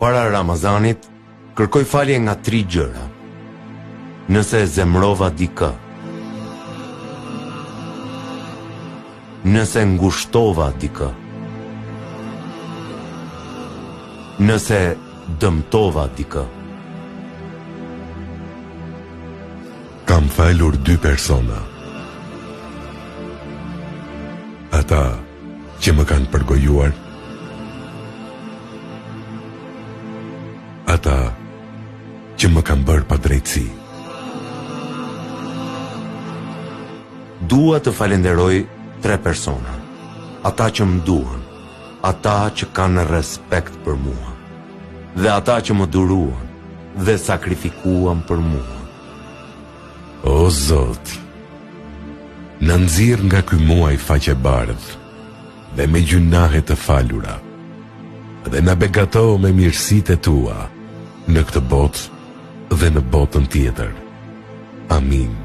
Para Ramazanit, kërkoj falje nga 3 gjëra. Nëse zemrova dikë, nëse ngushtova dikë, nëse dëmtova dikë. Kam falur 2 persona. Ata që më kanë përgojuar, ata që më kanë bërë pa drejtësi. Dua të falenderoj 3 persona. Ata që më duan, ata që kanë respekt për mua, dhe ata që më duruan dhe sakrifikuan për mua. O Zot, në nxirr nga ky muaj faqe bardh dhe me gjunahe të falura, dhe na begato me mirësitë tua në këtë botë dhe në botën tjetër. Amin.